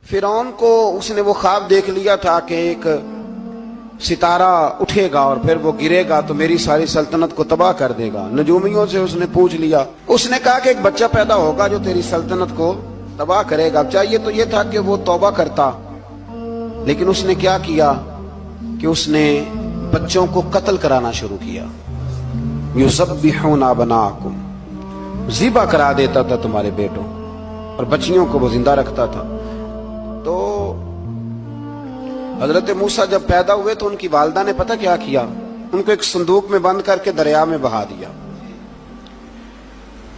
फिरौन को उसने वो ख्वाब देख लिया था कि एक सितारा उठेगा और फिर वो गिरेगा तो मेरी सारी सल्तनत को तबाह कर देगा। नजूमियों से उसने पूछ लिया, उसने कहा कि एक बच्चा पैदा होगा जो तेरी सल्तनत को तबाह करेगा। चाहिए तो ये था कि वो तौबा करता, लेकिन उसने क्या किया कि उसने बच्चों को कत्ल कराना शुरू किया। युज़ब्बिहूना अबनाअकुम, ज़िबा करा देता था तुम्हारे बेटों, और बच्चियों को वो जिंदा रखता था। तो हजरत मूसा जब पैदा हुए तो उनकी वालिदा ने पता क्या किया, उनको एक संदूक में बंद करके दरिया में बहा दिया।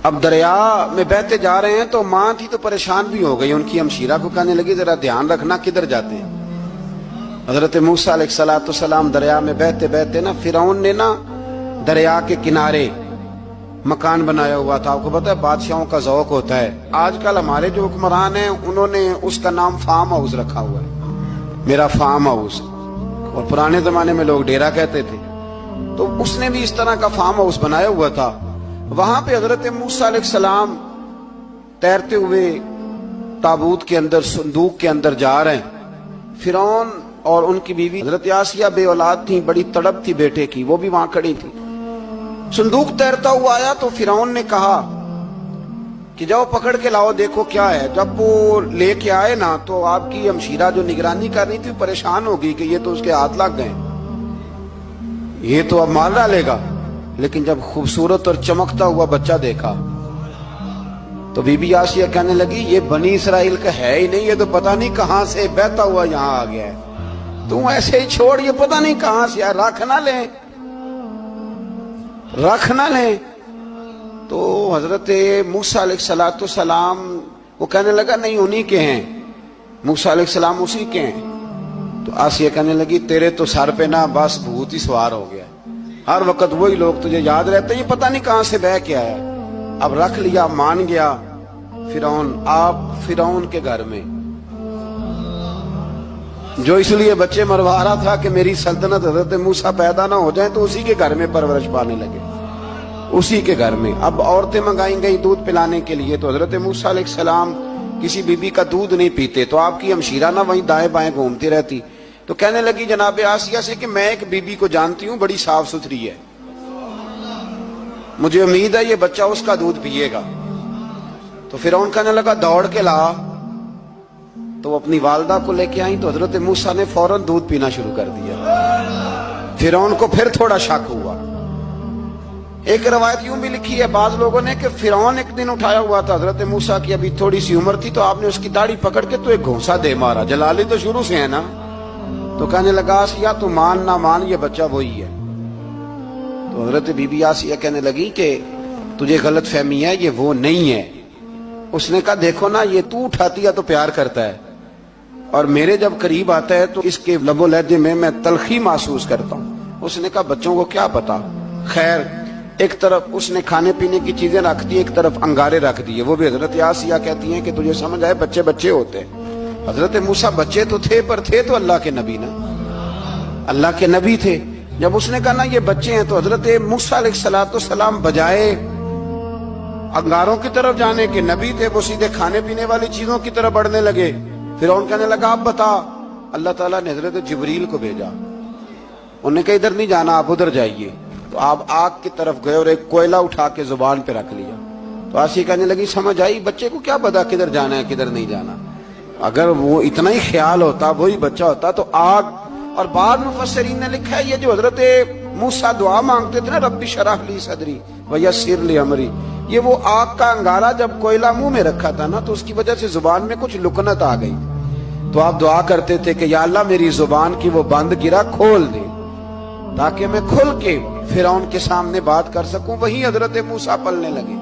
अब दरिया में बहते जा रहे हैं तो मां थी तो परेशान भी हो गई, उनकी हमशीरा को कहने लगी जरा ध्यान रखना किधर जाते हैं। हजरत मूसा अलैहिस्सलाम दरिया में बहते बहते ना फिरौन ने ना दरिया के किनारे मकान बनाया हुआ था। आपको पता है बादशाहों का ज़ौक होता है, आजकल हमारे जो हुक्मरान हैं उन्होंने उसका नाम फार्म हाउस रखा हुआ है, मेरा फार्म हाउस, और पुराने जमाने में लोग डेरा कहते थे। तो उसने भी इस तरह का फार्म हाउस बनाया हुआ था। वहां पे हजरत मूसा अलैहिस्सलाम तैरते हुए ताबूत के अंदर, संदूक के अंदर जा रहे हैं। फिरौन और उनकी बीवी हजरत आसिया बे औलाद थी, बड़ी तड़प थी बेटे की, वो भी वहां खड़ी थी। संदूक तैरता हुआ आया तो फिरौन ने कहा कि जाओ पकड़ के लाओ, देखो क्या है। जब वो लेके आए ना तो आपकी हमशीरा जो निगरानी कर रही थी परेशान हो गई कि ये तो उसके हाथ लग गए, ये तो अब मार डालेगा। लेकिन जब खूबसूरत और चमकता हुआ बच्चा देखा तो बीबी आसिया कहने लगी ये बनी इसराइल का है ही नहीं, ये तो पता नहीं कहां से बहता हुआ यहां आ गया है, तू ऐसे ही छोड़, ये पता नहीं कहां से है, रख ना ले, रख ना ले। तो हजरत मूसा अलैहिस्सलाम वो कहने लगा नहीं उन्हीं के हैं, मूसा अलैहिस्सलाम उसी के हैं। तो आसिया कहने लगी तेरे तो सर पे ना बस भूत ही सवार हो गया, हर वक्त वही लोग तुझे याद रहते, ये पता नहीं कहां से बह के आया। अब रख लिया, मान गया फिरौन। आप फिरौन के घर में जो इसलिए बच्चे मरवा रहा था कि मेरी सल्तनत हजरत मूसा पैदा ना हो जाए, तो उसी के घर में परवरिश पाने लगे, उसी के घर में। अब औरतें मंगाई गई दूध पिलाने के लिए, तो हजरत मूसा अलैहिस्सलाम किसी बीबी का दूध नहीं पीते, तो आपकी हमशीरा ना वहीं दाएं बाएं घूमती रहती। तो कहने लगी जनाब आसिया से कि मैं एक बीबी को जानती हूं, बड़ी साफ सुथरी है, मुझे उम्मीद है ये बच्चा उसका दूध पिएगा। तो फिरौन कहने लगा दौड़ के ला। तो अपनी वालिदा को लेके आई तो हजरत मूसा ने फौरन दूध पीना शुरू कर दिया। फिरौन को फिर थोड़ा शक हुआ। एक रवायत यूं भी लिखी है बाज लोगों ने कि फिरौन एक दिन उठाया हुआ था हजरत मूसा की, अभी थोड़ी सी उम्र थी, तो आपने उसकी दाढ़ी पकड़ के तो एक घूंसा दे मारा। जलाली तो शुरू से है ना। तो कहने लगा आसिया तू मान ना मान, ये बच्चा वही है। तो हजरत बीबी आसिया कहने लगी कि तुझे गलत फहमी है, ये वो नहीं है। उसने कहा देखो ना, ये तू उठाती है तो प्यार करता है, और मेरे जब करीब आता है तो इसके लबो लहजे में मैं तलखी महसूस करता हूँ। उसने कहा बच्चों को क्या पता। खैर एक तरफ उसने खाने पीने की चीजें रख दी, एक तरफ अंगारे रख दिए। वो भी हजरत आसिया कहती हैं कि तुझे समझ आए बच्चे बच्चे होते हैं। हजरत मूसा बच्चे तो थे, पर थे तो अल्लाह के नबी ना, अल्लाह के नबी थे। जब उसने कहा ना ये बच्चे हैं, तो हजरत मूसा अलैहिस्सलाम बजाए अंगारों की तरफ जाने के, नबी थे, वो सीधे खाने पीने वाली चीजों की तरफ बढ़ने लगे। फिर उन कहने लगा आप बता। अल्लाह ताला ने हजरत जिब्रील को भेजा, उन्होंने कहा इधर नहीं जाना, आप उधर जाइए। तो आप आग की तरफ गए और एक कोयला उठा के जुबान पे रख लिया। तो आसिया कहने लगी समझ आई, बच्चे को क्या पता किधर जाना है किधर नहीं जाना। अगर वो इतना ही ख्याल होता, वही बच्चा होता तो आग। और बाद मुफस्सिरीन ने लिखा है ये जो हजरत मूसा दुआ मांगते थे ना, रब्बी शरह ली सदरी व यस्सिर ली अमरी, ये वो आग का अंगारा जब कोयला मुंह में रखा था ना, तो उसकी वजह से जुबान में कुछ लुकनत आ गई। तो आप दुआ करते थे कि या अल्लाह मेरी जुबान की वो बंद गिरा खोल दे, ताकि मैं खुल के फिरौन के सामने बात कर सकूं। वही हजरत मूसा पलने लगे।